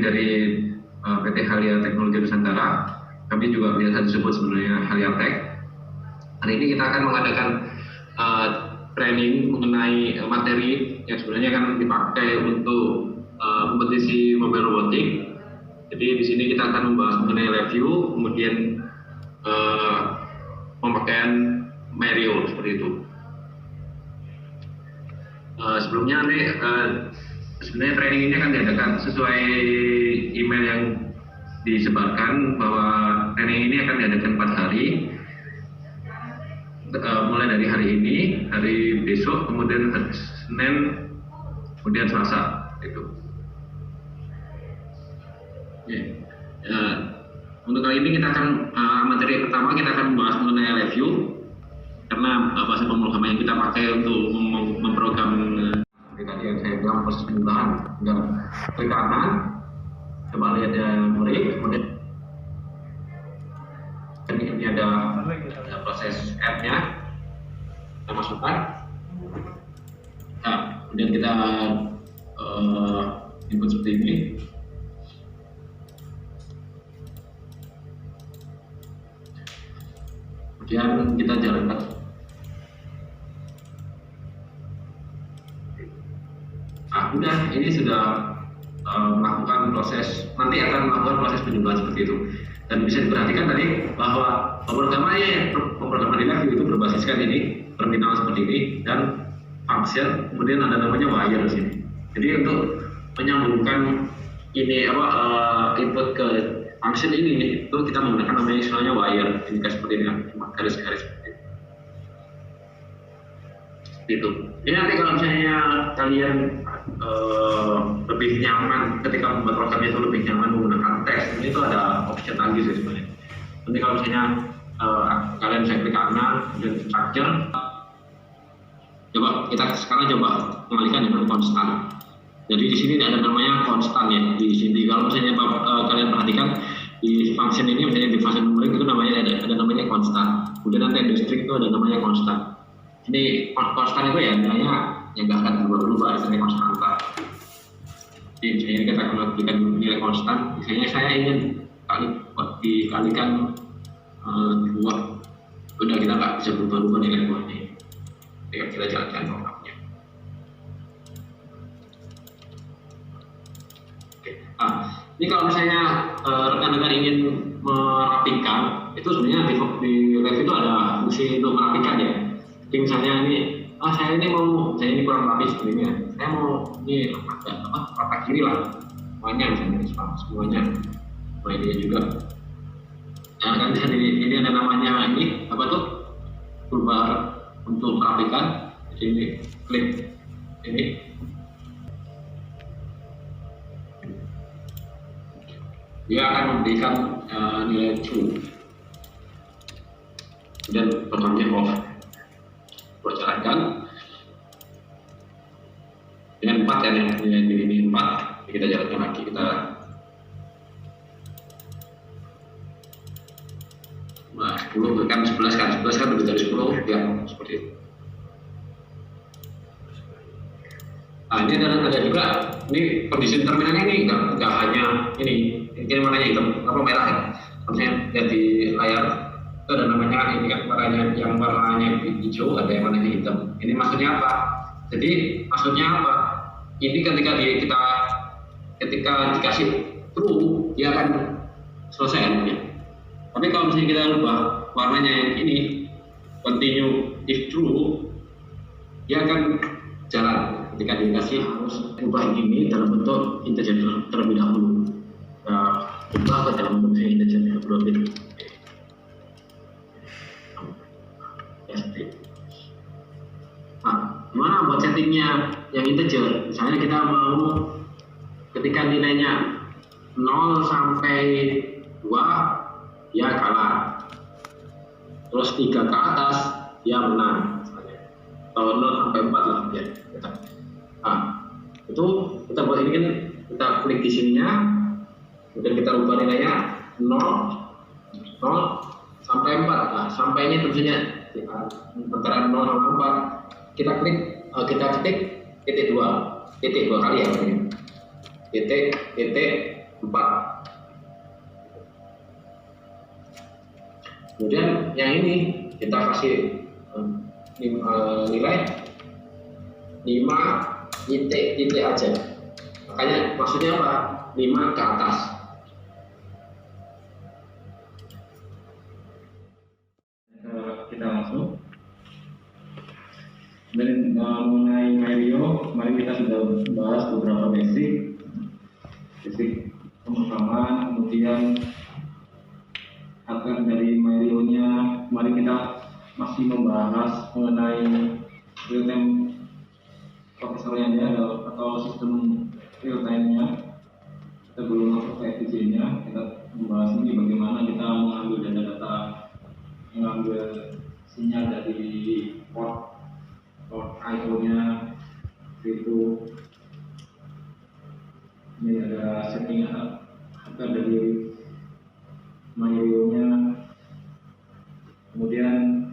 dari PT Halia Teknologi Nusantara. Kami juga biasa disebut sebenarnya Halia Tech. Hari ini kita akan mengadakan training mengenai materi yang sebenarnya kan dipakai untuk kompetisi mobil robotik. Jadi di sini kita akan membahas mengenai review, kemudian pemakaian Mario seperti itu. Sebelumnya nanti sebenarnya training ini akan diadakan sesuai email yang disebarkan, bahwa training ini akan diadakan 4 hari, mulai dari hari ini, hari besok, kemudian hari Senin, kemudian Selasa itu. Untuk kali ini kita akan materi pertama kita akan membahas mengenai review, karena bahasa pemrograman yang kita pakai untuk memprogram tadi yang saya bilang proses penggunaan. Dan klik kanan, coba lihat murid, kemudian ini ada proses app-nya, kita masukkan. Nah, kemudian kita input seperti ini. Kemudian kita jalankan. Nah, udah, ini sudah melakukan proses, nanti akan melakukan proses penjumlahan seperti itu. Dan bisa diperhatikan tadi bahwa pemrograman di review itu berbasiskan ini terminal seperti ini dan function, kemudian ada namanya wire di sini. Jadi untuk menyambungkan ini input ke function ini itu kita menggunakan namanya istilahnya wire. Ini kayak seperti ini, garis-garis seperti itu. Gitu. Ini nanti kalau misalnya kalian lebih nyaman ketika membuat programnya itu lebih nyaman menggunakan teks, ini itu ada option lagi sih sebenarnya. Nanti kalau misalnya kalian bisa klik kanan dan structure, coba kita sekarang coba mengalihkan dengan konstan. Jadi di sini ada namanya konstan ya. Di sini kalau misalnya kalian perhatikan di function ini, misalnya di function numerik itu namanya ada namanya konstan. Kemudian nanti di string itu ada namanya konstan. Ini konstan itu ya nilainya yang nggak akan berubah, misalnya konstanta. Jadi misalnya kita akan melakukan nilai konstan. Misalnya saya ingin dikalikan 2, udah kita nggak bisa berubah-ubah nilai 2 ini. Kita jalankan programnya. Ini kalau misalnya rekan-rekan ingin merapikan, itu sebenarnya di review itu ada fungsi untuk merapikan ya. Jadi misalnya ini, saya ini kurang rapi seperti ini ya. Saya mau ini rata kiri lah, semuanya misalnya semuanya, ini juga. Nah, kan bisa ini ada namanya ini apa tuh? Toolbar untuk merapikan. Jadi ini klik ini. Dia akan memberikan nilai true. Kemudian programnya off. Jalankan dengan 4 ya, nilai ini 4. Kita jalankan lagi, kita 10 kan 11 kan lebih dari 10 ya, seperti itu. Nah, ini ada juga ini kondisi terminalnya ini enggak hanya ini warnanya hitam apa merah ya. Misalnya lihat di layar itu ada namanya ini kan warnanya hijau, ada yang warnanya hitam. Ini maksudnya apa? Jadi maksudnya apa? Ini ketika dikasih true dia akan selesai ya. Tapi kalau misalnya kita ubah warnanya yang ini continue if true, dia akan jalan. Ketika dikasih harus ubah ini dalam bentuk integer terlebih dahulu. Ubah ke dalam bentuk integer terlebih dahulu. Nah, gimana buat settingnya yang integer? Misalnya kita mau ketika nilainya 0 sampai 2 ya kalah, terus 3 ke atas ya menang misalnya, atau 0 sampai 4 lah ya. Nah, itu kita buat ini kan, kita klik di sininya, kemudian kita ubah nilainya 0 sampai 4. Nah, sampainya tentunya antara 0 sama 4 kita ketik titik 2 kali ya, titik lupa. Kemudian yang ini kita kasih nilai 5 titik aja. Makanya maksudnya apa? 5 ke atas. Kita masuk. Dan mengenai Mario, kemarin kita sudah bahas beberapa basic pemrograman, kemudian agar dari Mario-nya, kemarin kita masih membahas mengenai real time prosesornya atau sistem real time-nya. Kita belum masuk ke FPGA-nya, kita membahas ini bagaimana kita mengambil data-data, mengambil sinyal dari port I/O-nya itu. Ini ada settingan agar dari Mario-nya. Kemudian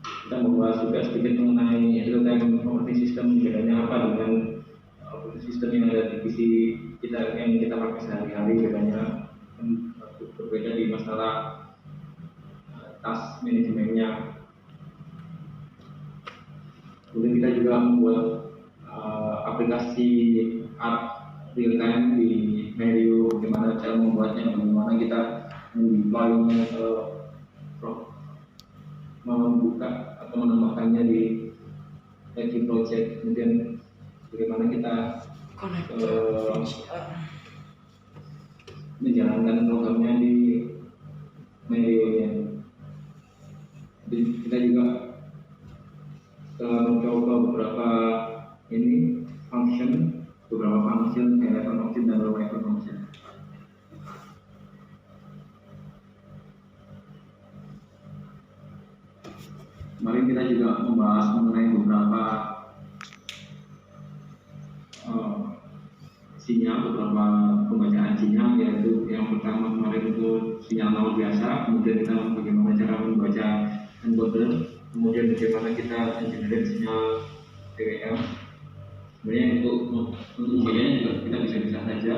kita membahas juga sedikit mengenai real-time operating system, bedanya apa dengan operating system yang ada di PC kita yang kita pakai sehari-hari, bedanya berbeda di masalah task manajemennya. Kemudian kita juga membuat aplikasi art real time di Mario, bagaimana cara membuatnya, bagaimana kita mendeploy-nya, membuka atau menambahkannya di Active Project, kemudian bagaimana kita menjalankan programnya di Mario-nya. Jadi kita juga mencoba beberapa beberapa function, high level function dan low level function. Kemarin kita juga membahas mengenai beberapa sinyal, beberapa pembacaan sinyal, yaitu yang pertama kemarin itu sinyal nol biasa, kemudian kita bagaimana cara membaca encoder, kemudian bagaimana kita generate sinyal TWL. Sebenarnya untuk membacanya juga kita bisa saja.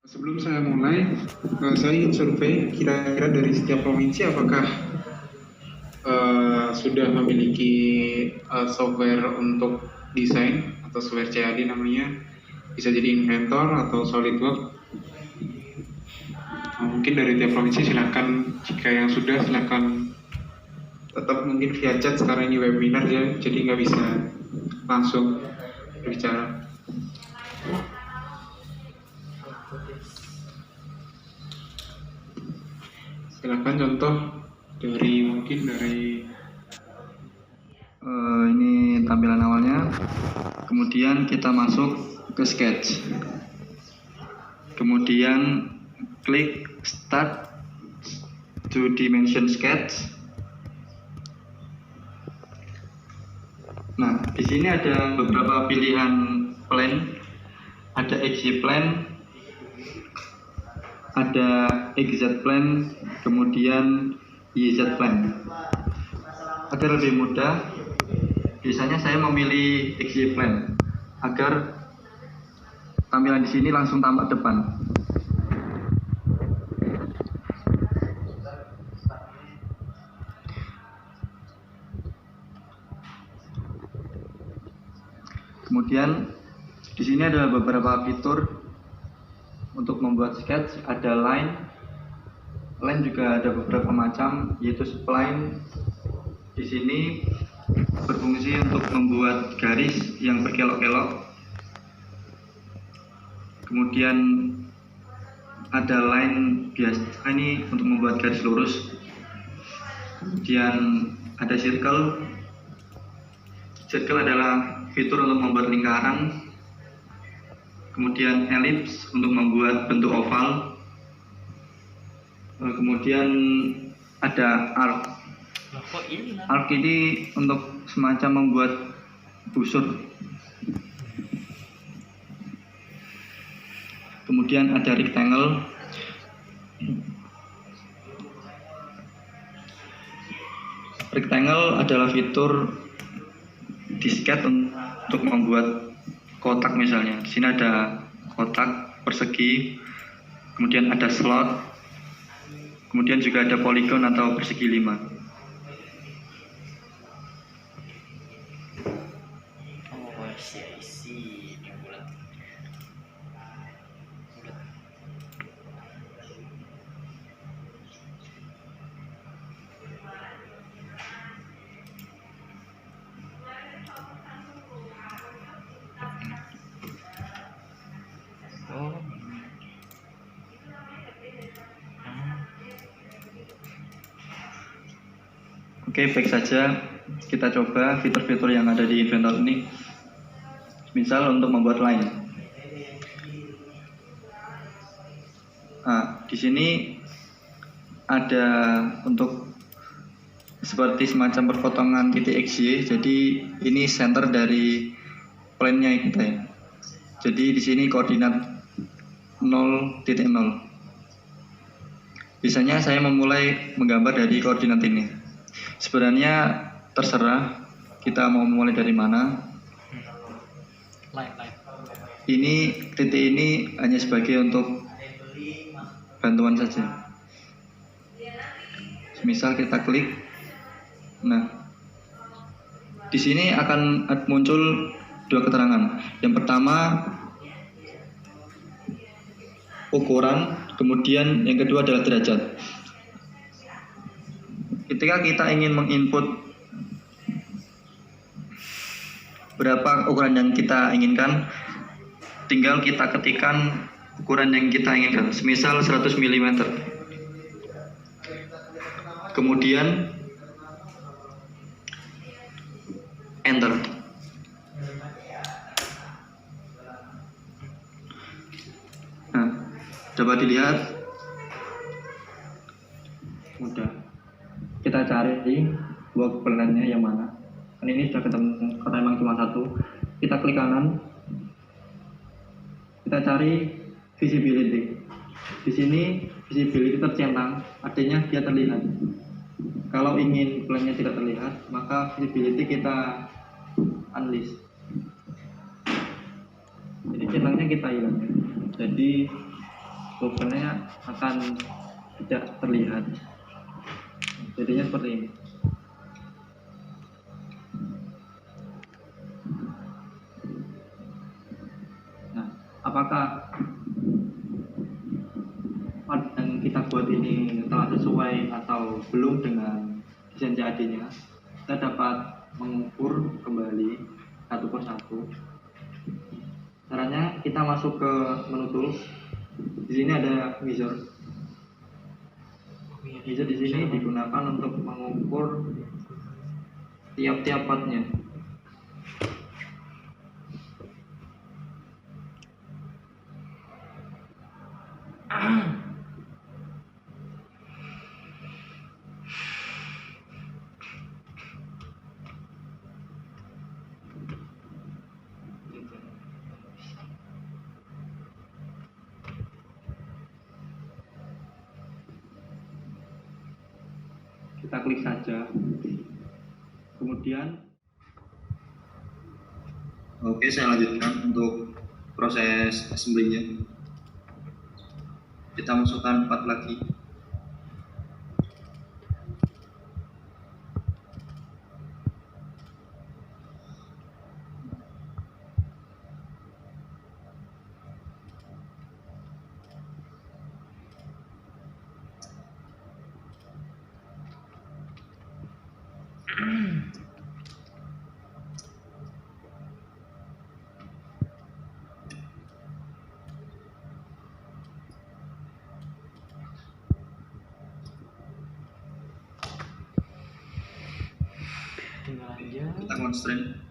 Sebelum saya mulai, saya ingin survei kira-kira dari setiap provinsi apakah sudah memiliki software untuk desain atau software CAD namanya, bisa jadi Inventor atau SolidWorks. Mungkin dari tiap provinsi silakan, jika yang sudah silakan. Tetap mungkin via chat, sekarang ini webinar ya, jadi nggak bisa langsung berbicara. Silakan contoh mungkin dari ini tampilan awalnya, kemudian kita masuk ke sketch, kemudian klik start to dimension sketch. Nah, di sini ada beberapa pilihan plane, ada XY plane, ada XZ plane, kemudian YZ plane. Agar lebih mudah, biasanya saya memilih XY plane agar tampilan di sini langsung tampak depan. Kemudian di sini ada beberapa fitur untuk membuat sketch, ada line juga ada beberapa macam, yaitu spline. Di sini berfungsi untuk membuat garis yang berkelok-kelok. Kemudian ada line biasa, ini untuk membuat garis lurus. Kemudian ada circle. Circle adalah fitur untuk membuat lingkaran. Kemudian ellipse untuk membuat bentuk oval. Kemudian ada arc. Arc ini untuk semacam membuat busur. Kemudian ada rectangle. Rectangle adalah fitur disket untuk membuat kotak misalnya. Di sini ada kotak persegi, kemudian ada slot, kemudian juga ada poligon atau persegi 5. Oh, I see. Ini bulat. Oh. Oke, baik saja. Kita coba fitur-fitur yang ada di Inventor ini. Misal untuk membuat line. Nah, di sini ada untuk seperti semacam perpotongan titik XY. Jadi ini center dari plane-nya kita ya. Jadi di sini koordinat 0.0. Biasanya saya memulai menggambar dari koordinat ini. Sebenarnya terserah kita mau mulai dari mana. Ini titik ini hanya sebagai untuk bantuan saja. Misal kita klik. Nah, di sini akan muncul dua keterangan. Yang pertama ukuran, kemudian yang kedua adalah derajat. Ketika kita ingin menginput berapa ukuran yang kita inginkan, tinggal kita ketikkan ukuran yang kita inginkan, semisal 100 mm. Kemudian enter. Nah, coba dilihat, mudah. Kita cari work plan-nya yang mana. Kan ini sudah ketemu, karena memang cuma satu. Kita klik kanan. Kita cari visibility. Di sini visibility tercentang, artinya dia terlihat. Kalau ingin plan-nya tidak terlihat, maka visibility kita unlist. Jadi centangnya kita hilangkan. Jadi work plan-nya akan tidak terlihat. Jadinya seperti ini. Nah, apakah yang kita buat ini telah sesuai atau belum dengan desain CAD-nya? Kita dapat mengukur kembali satu persatu. Caranya kita masuk ke menu tools. Di sini ada measure. Bisa di sini digunakan untuk mengukur tiap-tiap partnya. Kita klik saja, kemudian oke, saya lanjutkan untuk proses assembly-nya. Kita masukkan part lagi. Tinggal aja. Kita constraint.